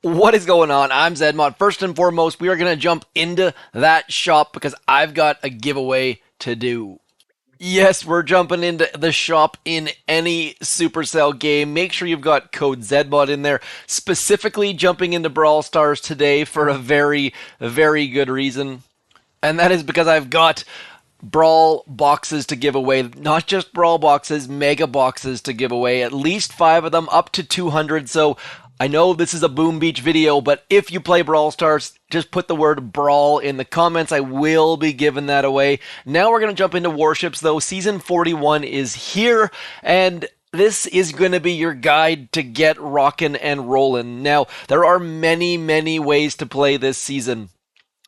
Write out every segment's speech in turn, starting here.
What is going on? I'm ZMOT. First and foremost, we are going to jump into that shop because I've got a giveaway to do. Yes, we're jumping into the shop in any Supercell game. Make sure you've got code ZMOT in there. Specifically jumping into Brawl Stars today for a very, very good reason. And that is because I've got Brawl boxes to give away. Not just Brawl boxes, mega boxes to give away. At least 5 of them, up to 200. So I know this is a Boom Beach video, but if you play Brawl Stars, just put the word Brawl in the comments. I will be giving that away. Now we're going to jump into Warships, though. Season 41 is here, and this is going to be your guide to get rockin' and rollin'. Now, there are many, many ways to play this season.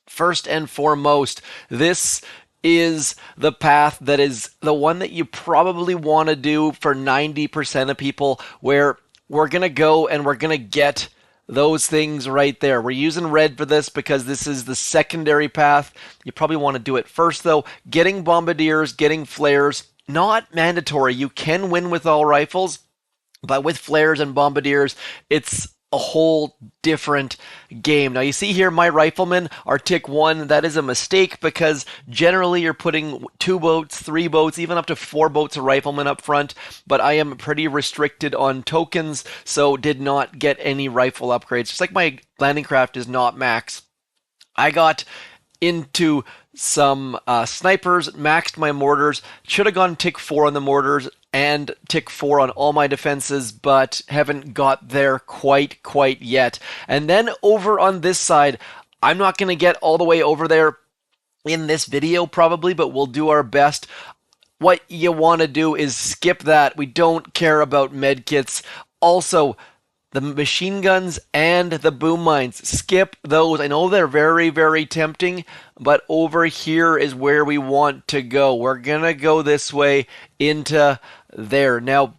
First and foremost, this is the path that is the one that you probably want to do for 90% of people, where we're going to go and we're going to get those things right there. We're using red for this because this is the secondary path. You probably want to do it first, though. Getting Bombardiers, getting flares, not mandatory. You can win with all rifles, but with flares and Bombardiers, it's a whole different game. Now you see here my riflemen are tick 1. That is a mistake because generally you're putting 2 boats, 3 boats, even up to 4 boats of riflemen up front, but I am pretty restricted on tokens, so did not get any rifle upgrades. Just like my landing craft is not max. I got into some snipers, maxed my mortars, should have gone tick 4 on the mortars and tick 4 on all my defenses, but haven't got there quite yet. And then over on this side, I'm not going to get all the way over there in this video probably, but we'll do our best. What you want to do is skip that. We don't care about medkits. Also, the machine guns and the boom mines, skip those. I know they're very, very tempting, but over here is where we want to go. We're going to go this way into there. Now,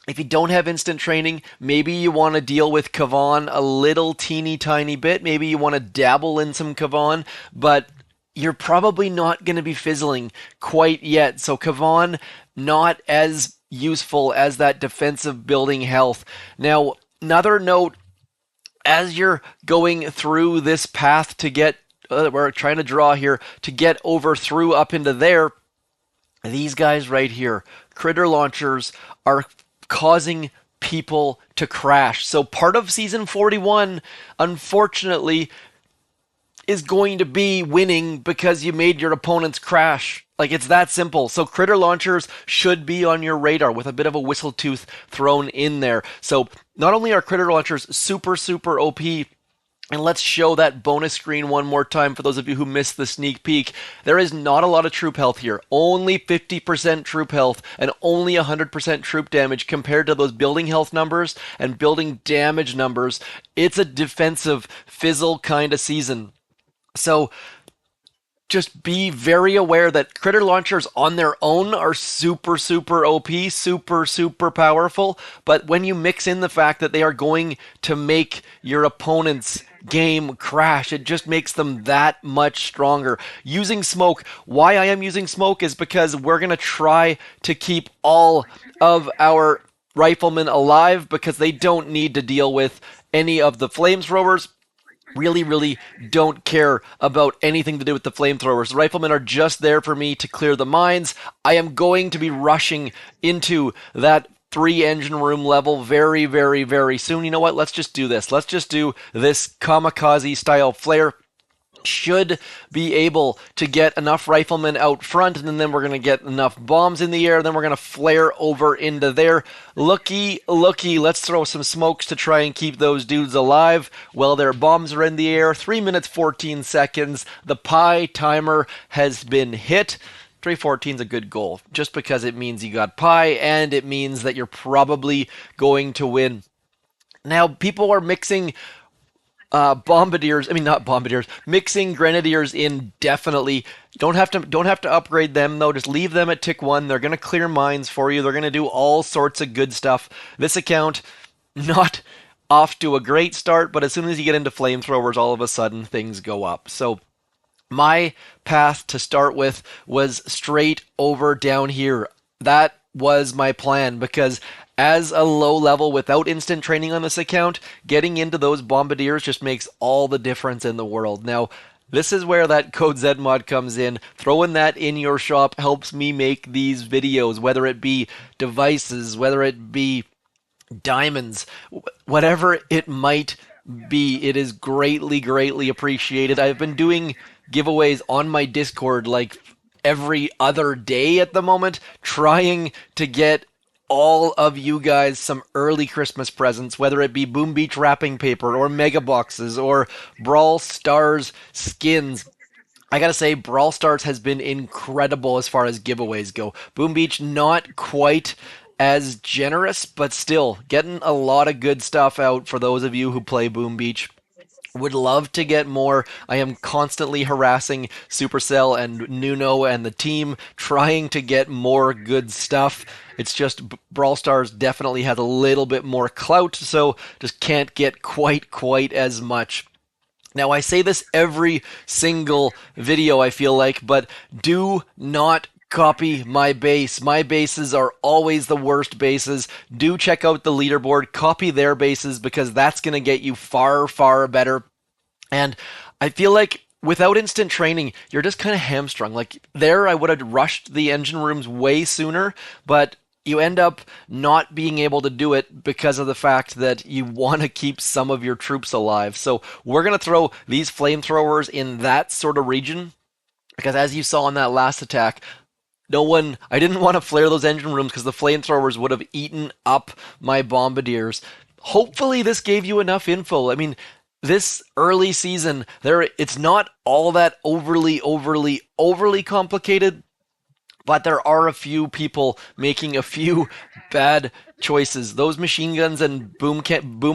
if you don't have instant training, maybe you want to deal with Kavan a little teeny tiny bit. Maybe you want to dabble in some Kavan, but you're probably not going to be fizzling quite yet. So Kavan, not as useful as that defensive building health. Now, another note, as you're going through this path to get, we're trying to draw here, to get over through up into there, these guys right here, critter launchers, are causing people to crash. So part of Season 41, unfortunately, is going to be winning because you made your opponents crash. Like, it's that simple. So critter launchers should be on your radar with a bit of a whistle tooth thrown in there. So not only are critter launchers super OP, and let's show that bonus screen one more time for those of you who missed the sneak peek. There is not a lot of troop health here. Only 50% troop health and only 100% troop damage compared to those building health numbers and building damage numbers. It's a defensive fizzle kind of season. So just be very aware that critter launchers on their own are super OP, super powerful. But when you mix in the fact that they are going to make your opponent's game crash, it just makes them that much stronger. Using smoke, why I am using smoke is because we're going to try to keep all of our riflemen alive because they don't need to deal with any of the flamethrowers. Really don't care about anything to do with the flamethrowers. The riflemen are just there for me to clear the mines. I am going to be rushing into that 3 engine room level very soon. You know what? Let's just do this. Let's just do this kamikaze style flare. Should be able to get enough riflemen out front, and then we're going to get enough bombs in the air, then we're going to flare over into there. Looky, let's throw some smokes to try and keep those dudes alive while their bombs are in the air. 3 minutes 14 seconds. The pi timer has been hit. 3:14 is a good goal, just because it means you got pi, and it means that you're probably going to win. Now, people are mixing mixing grenadiers in definitely. Don't have to upgrade them though. Just leave them at tick 1. They're gonna clear mines for you. They're gonna do all sorts of good stuff. This account, not off to a great start, but as soon as you get into flamethrowers, all of a sudden things go up. So my path to start with was straight over down here. That was my plan because as a low level without instant training on this account, getting into those Bombardiers just makes all the difference in the world. Now, this is where that code ZMOT comes in. Throwing that in your shop helps me make these videos, whether it be devices, whether it be diamonds, whatever it might be. It is greatly, greatly appreciated. I've been doing giveaways on my Discord like every other day at the moment, trying to get all of you guys some early Christmas presents, whether it be Boom Beach wrapping paper or mega boxes or Brawl Stars skins. I gotta say, Brawl Stars has been incredible as far as giveaways go. Boom Beach not quite as generous, but still getting a lot of good stuff out for those of you who play Boom Beach. Would love to get more. I am constantly harassing Supercell and Nuno and the team, trying to get more good stuff. It's just Brawl Stars definitely has a little bit more clout, so just can't get quite as much. Now, I say this every single video, I feel like, but do not copy my base. My bases are always the worst bases. Do check out the leaderboard, copy their bases, because that's going to get you far better. And I feel like without instant training, you're just kind of hamstrung. Like there, I would have rushed the engine rooms way sooner, but you end up not being able to do it because of the fact that you want to keep some of your troops alive. So we're going to throw these flamethrowers in that sort of region, because as you saw in that last attack, I didn't want to flare those engine rooms because the flamethrowers would have eaten up my Bombardiers. Hopefully this gave you enough info. I mean, this early season, it's not all that overly complicated, but there are a few people making a few bad choices. Those machine guns and boom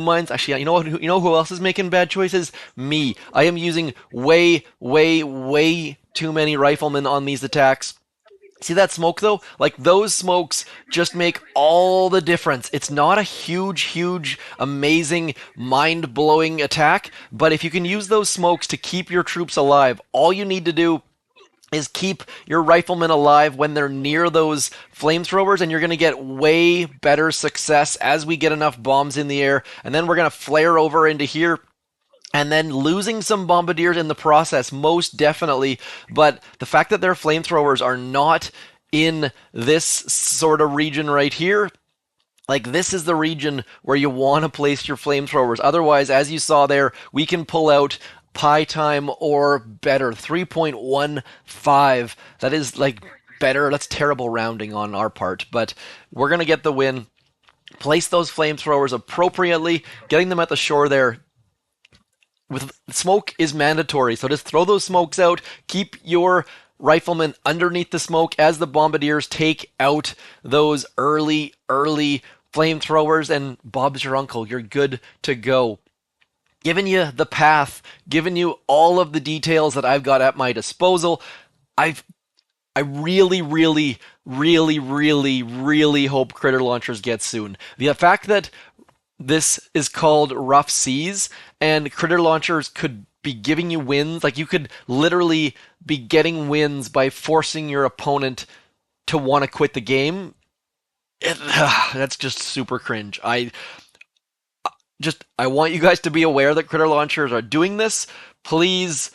mines. Actually, you know who else is making bad choices? Me. I am using way too many riflemen on these attacks. See that smoke though? Like those smokes just make all the difference. It's not a huge, amazing, mind-blowing attack, but if you can use those smokes to keep your troops alive, all you need to do is keep your riflemen alive when they're near those flamethrowers, and you're going to get way better success as we get enough bombs in the air, and then we're going to flare over into here. And then losing some Bombardiers in the process, most definitely. But the fact that their flamethrowers are not in this sort of region right here, like this is the region where you want to place your flamethrowers. Otherwise, as you saw there, we can pull out pie time or better. 3.15. That is like better. That's terrible rounding on our part. But we're going to get the win. Place those flamethrowers appropriately. Getting them at the shore there. With smoke is mandatory, so just throw those smokes out. Keep your riflemen underneath the smoke as the Bombardiers take out those early flamethrowers, and Bob's your uncle. You're good to go. Giving you the path, giving you all of the details that I've got at my disposal. I really hope Critter Launchers get soon. The fact that this is called Rough Seas, and Critter Launchers could be giving you wins. Like you could literally be getting wins by forcing your opponent to want to quit the game. That's just super cringe. I want you guys to be aware that Critter Launchers are doing this. Please,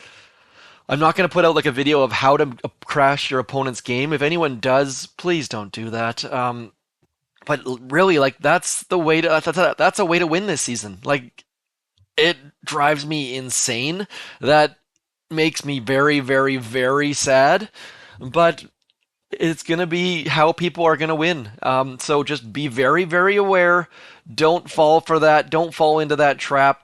I'm not going to put out like a video of how to crash your opponent's game. If anyone does, please don't do that. But really, like that's a way to win this season. Like it drives me insane. That makes me very sad. But it's gonna be how people are gonna win. So just be very aware. Don't fall for that. Don't fall into that trap.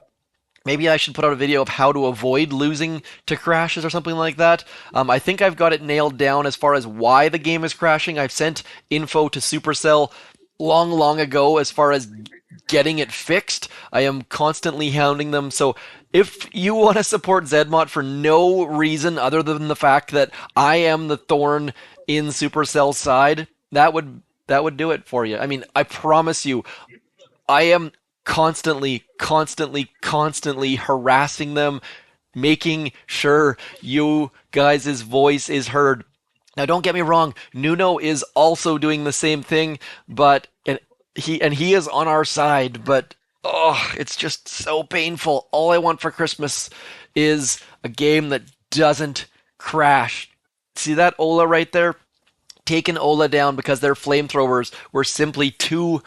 Maybe I should put out a video of how to avoid losing to crashes or something like that. I think I've got it nailed down as far as why the game is crashing. I've sent info to Supercell long ago as far as getting it fixed. I am constantly hounding them. So if you want to support ZMOT for no reason other than the fact that I am the thorn in Supercell's side, that would do it for you. I mean, I promise you, I am constantly harassing them, making sure you guys' voice is heard. Now, don't get me wrong, Nuno is also doing the same thing, but he is on our side, but oh, it's just so painful. All I want for Christmas is a game that doesn't crash. See that Ola right there? Taking Ola down because their flamethrowers were simply too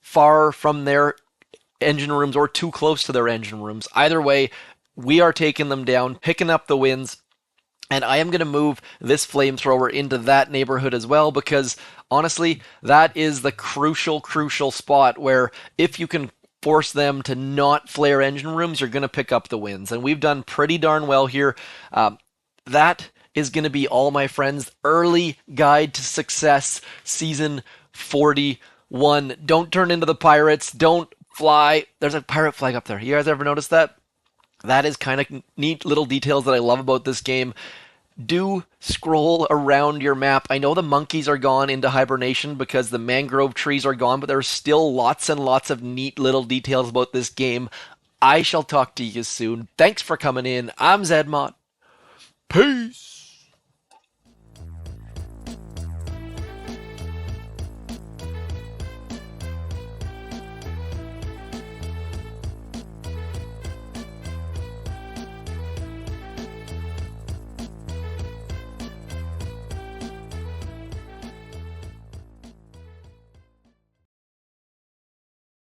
far from their engine rooms or too close to their engine rooms. Either way, we are taking them down, picking up the wins, and I am going to move this flamethrower into that neighborhood as well because honestly, that is the crucial spot where if you can force them to not flare engine rooms, you're going to pick up the wins. And we've done pretty darn well here. That is going to be all, my friends. Early Guide to Success, Season 41. Don't turn into the pirates. Don't fly. There's a pirate flag up there. You guys ever notice that? That is kind of neat little details that I love about this game. Do scroll around your map. I know the monkeys are gone into hibernation because the mangrove trees are gone, but there's still lots and lots of neat little details about this game. I shall talk to you soon. Thanks for coming in. I'm ZMOT. Peace.